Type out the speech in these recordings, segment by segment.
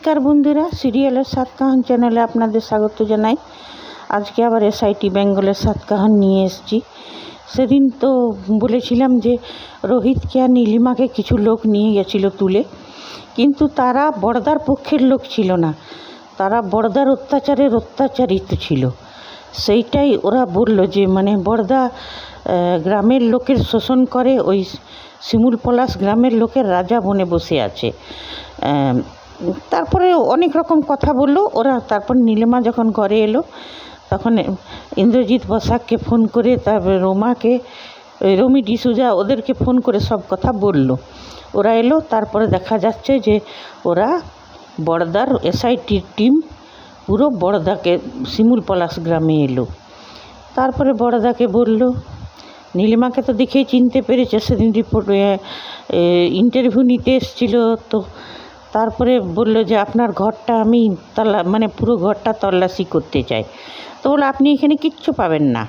নমস্কার বন্ধুরা, সিরিয়ালের সাতকাহান চ্যানেলে আপনাদের স্বাগত জানাই। আজকে আবার এসআইটি বেঙ্গলের সাতকাহান নিয়ে এসেছি। সেদিন তো বলেছিলাম যে রোহিতকে আর নীলিমাকে কিছু লোক নিয়ে গেছিল তুলে, কিন্তু তারা বড়দার পক্ষের লোক ছিল না, তারা বড়দার অত্যাচারিত ছিল। সেইটাই ওরা বলল যে বড়দা গ্রামের লোকের শোষণ করে, ওই শিমুল পলাশ গ্রামের লোকের রাজা বনে বসে আছে। তারপরে অনেক রকম কথা বললো ওরা। তারপর নীলিমা যখন ঘরে এলো তখন ইন্দ্রজিৎ বসাককে ফোন করে, তারপরে রোমাকে, রমি ডিসুজা, ওদেরকে ফোন করে সব কথা বলল। ওরা এলো, তারপরে দেখা যাচ্ছে যে ওরা বড়দার এসআইটির টিম পুরো বড়দাকে শিমুল পলাশ গ্রামে এলো। তারপরে বড়দাকে বলল, নীলিমাকে তো দেখেই চিনতে পেরেছে, সেদিন রিপোর্ট ইন্টারভিউ নিতে এসেছিল। তো তারপরে বলল যে আপনার ঘরটা আমি পুরো ঘরটা তল্লাশি করতে চাই। তো বললো আপনি এখানে কিচ্ছু পাবেন না,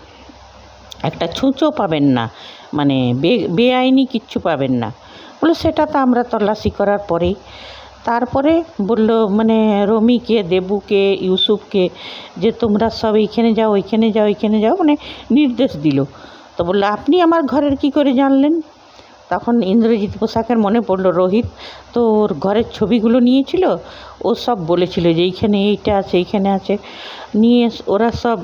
একটা ছুঁচো পাবেন না, বেআইনি কিচ্ছু পাবেন না। বললো সেটা তো আমরা তল্লাশি করার পরেই। তারপরে বলল রমিকে, দেবুকে, ইউসুফকে যে তোমরা সব এইখানে যাও, ওইখানে যাও, ওইখানে যাও, নির্দেশ দিল। তো বললো আপনি আমার ঘরের কি করে জানলেন? তখন ইন্দ্রজিৎ পোশাকের মনে পড়লো, রোহিত তো ওর ঘরের ছবিগুলো নিয়েছিল, ও সব বলেছিল যে এইখানে এইটা আছে, এইখানে আছে। নিয়ে ওরা সব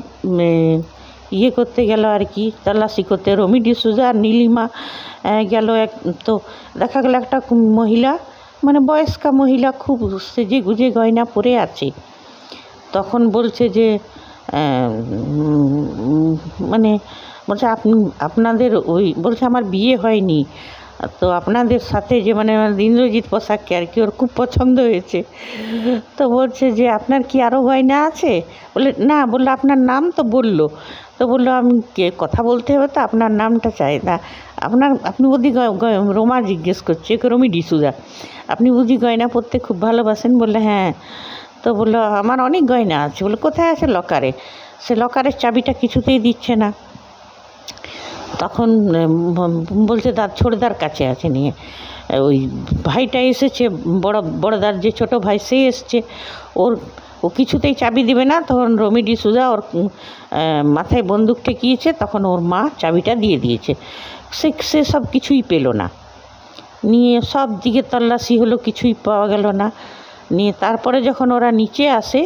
করতে গেল আর কি, তল্লাশি করতে। রমি ডিসুজা আর নীলিমা গেল। তো দেখা গেল একটা মহিলা, বয়স্কা মহিলা, খুব সেজে গুজে গয়না পরে আছে। তখন বলছে যে বলছে আপনাদের বলছে আমার বিয়ে হয়নি, তো আপনাদের সাথে যে ইন্দ্রজিৎ পোশাককে আর কি ওর খুব পছন্দ হয়েছে। তো বলছে যে আপনার কি আরও গয়না আছে? বলে না। বললো আপনার নাম তো বললো। তো বললো আমি কথা বলতে হবে, তো আপনার নামটা চাই না। আপনি বুঝি রোমা জিজ্ঞেস করছে, রমি ডিসুজা, আপনি বুঝি গয়না পরতে খুব ভালোবাসেন? বললে হ্যাঁ। তো বললো আমার অনেক গয়না আছে। বললো কোথায় আছে? লকারে। সে লকারের চাবিটা কিছুতেই দিচ্ছে না। তখন বলছে ছোটদার কাছে আছে, নিয়ে ওই ভাইটা এসেছে, বড়দার যে ছোট ভাই সে এসছে, ও কিছুতেই চাবি দিবে না। তখন রমি ডিসুজা ওর মাথায় বন্দুক ঠেকিয়েছে, তখন ওর মা চাবিটা দিয়ে দিয়েছে। সে সব কিছুই পেল না। নিয়ে সব দিকে তল্লাশি হলো, কিছুই পাওয়া গেল না। নিয়ে তারপরে যখন ওরা নিচে আসে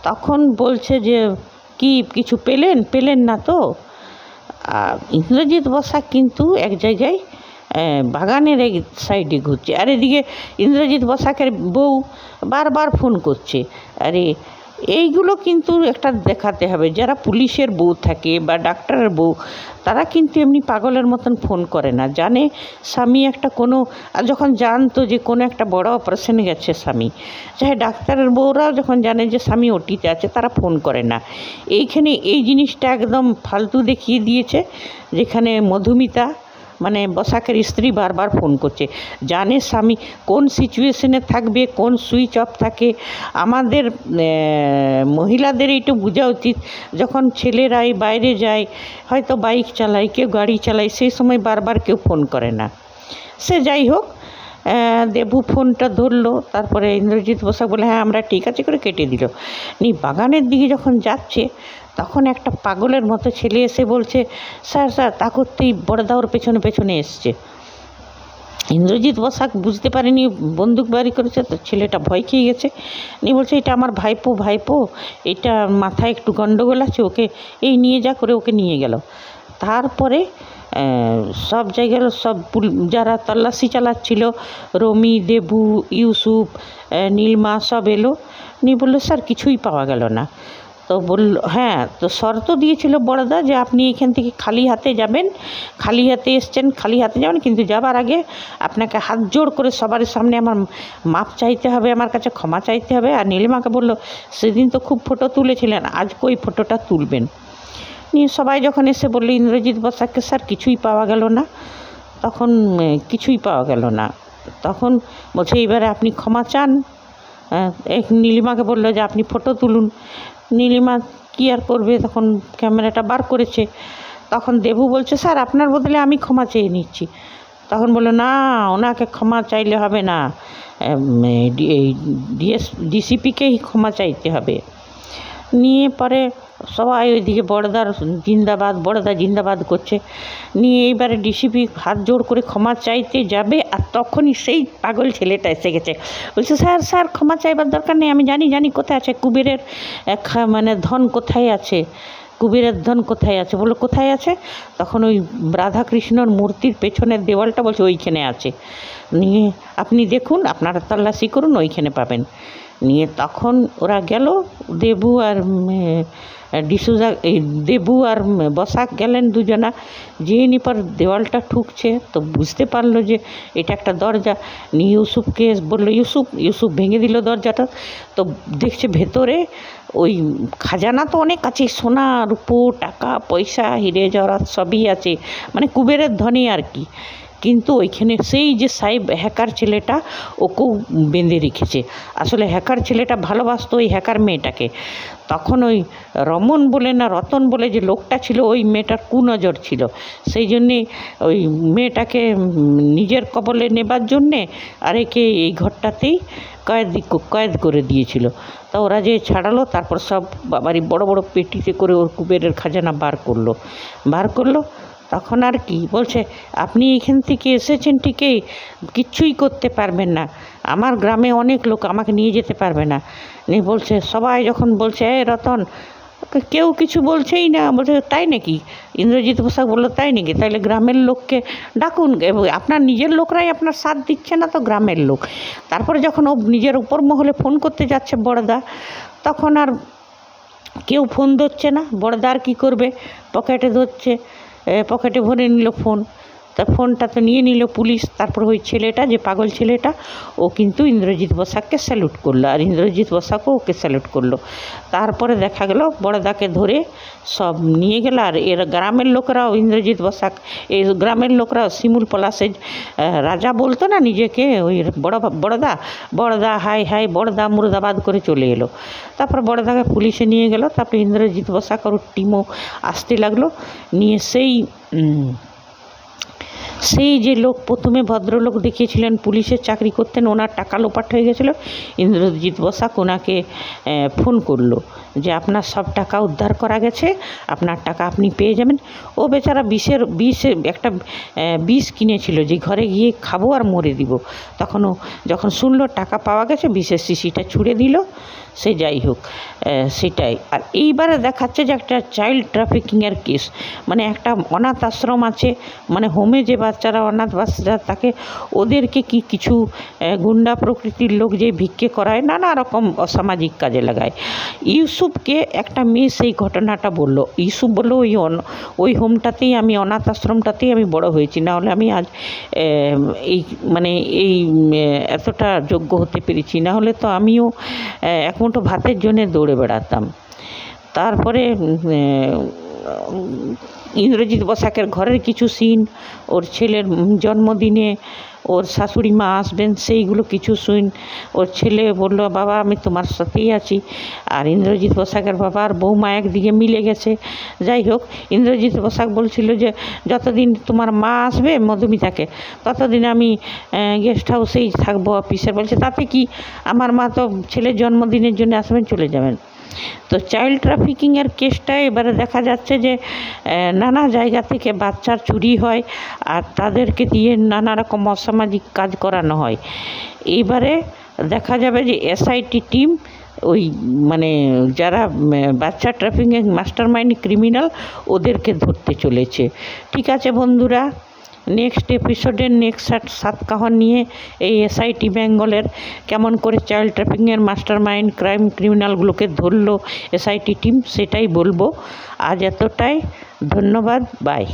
তখন বলছে যে কিছু পেলেন না তো? ইন্দ্রজিৎ বসাক কিন্তু এক জায়গায় বাগানের এক সাইডে ঘুরছে, আর এদিকে ইন্দ্রজিৎ বসাকের বউ বারবার ফোন করছে। আরে এইগুলো কিন্তু একটা দেখাতে হবে, যারা পুলিশের বউ থাকে বা ডাক্তারের বউ, তারা কিন্তু এমনি পাগলের মতন ফোন করে না। জানে স্বামী একটা আর যখন জানতো যে কোনো একটা বড় অপারেশনে গেছে স্বামী, চাহে ডাক্তারের বউরাও যখন জানে যে স্বামী ওটিতে আছে, তারা ফোন করে না। এইখানে এই জিনিসটা একদম ফালতু দেখিয়ে দিয়েছে, যেখানে মধুমিতা বসাকের স্ত্রী বারবার ফোন করছে, জানে স্বামী কোন সিচুয়েশনে থাকবে, কোন সুইচ অফ থাকে। আমাদের মহিলাদের এইটু বোঝা উচিত, যখন ছেলেরাই বাইরে যায়, হয়তো বাইক চালায়, কেউ গাড়ি চালায়, সেই সময় বারবার কেউ ফোন করে না। সে যাই হোক, দেবু ফোনটা ধরলো। তারপরে ইন্দ্রজিৎ বসাক বলে হ্যাঁ আমরা ঠিক আছে করে কেটে দিল। বাগানের দিকে যখন যাচ্ছে তখন একটা পাগলের মতো ছেলে এসে বলছে, স্যার তা করতেই বড়দা ওর পেছনে পেছনে এসছে। ইন্দ্রজিৎ বসাক বুঝতে পারেনি বন্দুক বাড়ি করেছে, তো ছেলেটা ভয় খেয়ে গেছে। নিয়ে বলছে এটা আমার ভাইপো, এটা মাথায় একটু গন্ডগোল আছে, ওকে এই নিয়ে যা করে ওকে নিয়ে গেল। তারপরে সব জায়গায় সব যারা তল্লাশি চালাচ্ছিল, রমি, দেবু, ইউসুফ, নীলমা সব এলো। নিয়ে বললো স্যার কিছুই পাওয়া গেল না। তো বলল হ্যাঁ, তো শর্ত দিয়েছিল বড়দা যে আপনি এখান থেকে খালি হাতে যাবেন, খালি হাতে এসছেন, খালি হাতে যাবেন, কিন্তু যাবার আগে আপনাকে হাত জোড় করে সবার সামনে আমার মাপ চাইতে হবে, আমার কাছে ক্ষমা চাইতে হবে। আর নীলিমাকে বলল সেদিন তো খুব ফটো তুলেছিলেন, আজকে ওই ফটোটা তুলবেন। নিয়ে সবাই যখন এসে বললো ইন্দ্রজিৎ বসাককে স্যার কিছুই পাওয়া গেল না, তখন কিছুই পাওয়া গেল না। তখন বলছে এবারে আপনি ক্ষমা চান। নীলিমাকে বললো যে আপনি ফটো তুলুন। নীলিমা কী আর করবে, তখন ক্যামেরাটা বার করেছে। তখন দেবু বলছে স্যার আপনার বদলে আমি ক্ষমা চেয়ে নিচ্ছি। তখন বললো না, ওনাকে ক্ষমা চাইলে হবে না, এই ডিসিপিকেই ক্ষমা চাইতে হবে। নিয়ে পরে সবাই ওইদিকে বড়দার জিন্দাবাদ, বড়দা জিন্দাবাদ করছে। নিয়ে এইবারে ডিসিপি হাত জোড় করে ক্ষমা চাইতে যাবে, আর তখনই সেই পাগল ছেলেটা এসে গেছে, বলছে স্যার ক্ষমা চাইবার দরকার নেই, আমি জানি কোথায় আছে কুবেরের মানে ধন কোথায় আছে, কুবেরের ধন কোথায় আছে। বললো কোথায় আছে? তখন ওই রাধাকৃষ্ণর মূর্তির পেছনের দেওয়ালটা বলছে ওইখানে আছে, নিয়ে আপনি দেখুন, আপনারা তল্লাশি করুন, ওইখানে পাবেন। নিয়ে তখন ওরা গেল, দেবু আর ডিসুজা, এই দেবু আর বসাক গেলেন দুজনা। যেয়ে নি পর দেওয়ালটা ঠুকছে, তো বুঝতে পারলো যে এটা একটা দরজা। নিয়ে ইউসুফকে বললো, ইউসুফ ভেঙে দিল দরজাটা। তো দেখছে ভেতরে ওই খাজানা তো অনেক আছে, সোনা রূপো টাকা পয়সা হিরে জহরাত সবই আছে, মানে কুবেরের ধনী আর কি। কিন্তু ওইখানে সেই যে সাহেব হ্যাকার ছেলেটা, ওকেও বেঁধে রেখেছে। আসলে হ্যাকার ছেলেটা ভালোবাসতো ওই হ্যাকার মেয়েটাকে। তখন ওই রমন বলে না রতন বলে যে লোকটা ছিল, ওই মেয়েটার কুনজর ছিল, সেই জন্যে ওই মেয়েটাকে নিজের কবলে নেবার জন্যে আরেকে এই ঘরটাতেই কয়েদ করে দিয়েছিল। তা ওরা যে ছাড়ালো, তারপর সব বাবারই বড় বড় পেটিতে করে ওর কুবেরের খাজানা বার করলো। তখন আর কি বলছে, আপনি এখান থেকে এসেছেন ঠিকই, কিচ্ছুই করতে পারবেন না, আমার গ্রামে অনেক লোক, আমাকে নিয়ে যেতে পারবে না। নিয়ে বলছে, সবাই যখন বলছে রতন, কেউ কিছু বলছেই না। বলছে তাই নাকি? ইন্দ্রজিৎ বসাক বললো তাই নাকি? তাইলে গ্রামের লোককে ডাকুন, আপনার নিজের লোকরাই আপনার সাথ দিচ্ছে না, তো গ্রামের লোক। তারপরে যখন ও নিজের উপর মহলে ফোন করতে যাচ্ছে বড়দা, তখন আর কেউ ফোন ধরছে না। বড়দা আর কী করবে, পকেটে ভরে নিল ফোন। তা ফোনটা তো নিয়ে নিল পুলিশ। তারপর ওই ছেলেটা, যে পাগল ছেলেটা, ও কিন্তু ইন্দ্রজিৎ বসাককে স্যালুট করলো, আর ইন্দ্রজিৎ বসাকও ওকে স্যালুট করলো। তারপরে দেখা গেল বড়দাকে ধরে সব নিয়ে গেল। আর এর গ্রামের লোকরাও, ইন্দ্রজিৎ বসাক, এই গ্রামের লোকরাও শিমুল পলাশের রাজা বলতো না নিজেকে, ওই বড়দা হাই বড়দা মুর্দাবাদ করে চলে এলো। তারপর বড়দাকে পুলিশে নিয়ে গেল। তারপর ইন্দ্রজিৎ বসাক আর ওর টিমও আসতে লাগলো। নিয়ে সেই যে লোক প্রথমে ভদ্রলোক দেখিয়েছিলেন পুলিশের চাকরি করতেন, ওনার টাকা লোপাট হয়ে গেছিলো। ইন্দ্রজিৎ বসাক ওনাকে ফোন করলো যে আপনার সব টাকা উদ্ধার করা গেছে, আপনার টাকা আপনি পেয়ে যাবেন। ও বেচারা একটা বিষ কিনেছিল, যে ঘরে গিয়ে খাবো আর মরে দিব। তখন ও যখন শুনলো টাকা পাওয়া গেছে, বিষের শিশিটা ছুঁড়ে দিল। সে যাই হোক, সেটাই। আর এইবারে দেখাচ্ছে যে একটা চাইল্ড ট্রাফিকিংয়ের কেস, মানে একটা অনাথ আশ্রম আছে, মানে হোমে যে বাচ্চারা অনাথ বাচ্চারা থাকে, ওদেরকে কিছু গুন্ডা প্রকৃতির লোক যে ভিক্ষে করায়, নানা রকম অসামাজিক কাজে লাগায়। ইউসুফকে একটা মেয়ে সেই ঘটনাটা বলল। ইউসুফ বললো, ওই হোমটাতেই আমি, অনাথ আশ্রমটাতেই আমি বড় হয়েছি, না হলে আমি আজ এই এতটা যোগ্য হতে পেরেছি, না হলে তো আমিও এক মুঠো ভাতের জন্য দৌড়ে বেড়াতাম। তারপরে ইন্দ্রজিৎ বসাকের ঘরের কিছু সিন, ওর ছেলের জন্মদিনে ওর শাশুড়ি মা আসবেন, সেইগুলো কিছু সিন। ওর ছেলে বলল, বাবা আমি তোমার সাথেই আছি। আর ইন্দ্রজিৎ বসাকের বাবা আর বৌমা একদিকে মিলে গেছে। যাই হোক, ইন্দ্রজিৎ বসাক বলছিল যে যতদিন তোমার মা আসবে মধুমিতাকে, ততদিন আমি গেস্ট হাউসেই থাকবো অফিসের। বলছে তাতে কি, আমার মা তো ছেলের জন্মদিনের জন্য আসবেন, চলে যাবেন। তো চাইল্ড ট্রাফিকিংয়ের কেসটা এবারে দেখা যাচ্ছে যে নানা জায়গা থেকে বাচ্চার চুরি হয়, আর তাদেরকে দিয়ে নানা রকম অসামাজিক কাজ করানো হয়। এইবারে দেখা যাবে যে এসআইটি টিম ওই যারা বাচ্চা ট্রাফিকিং মাস্টার মাইন্ড ক্রিমিনাল, ওদেরকে ধরতে চলেছে। ঠিক আছে বন্ধুরা, নেক্সট এপিসোডের নেক্সট সাতকাহন নিয়ে এই এসআইটি বেঙ্গলের কেমন করে চাইল্ড ট্রাফিকিংয়ের মাস্টার মাইন্ড ক্রিমিনালগুলোকে ধরলো এসআইটি টিম, সেটাই বলবো। আজ এতটাই, ধন্যবাদ, বাই।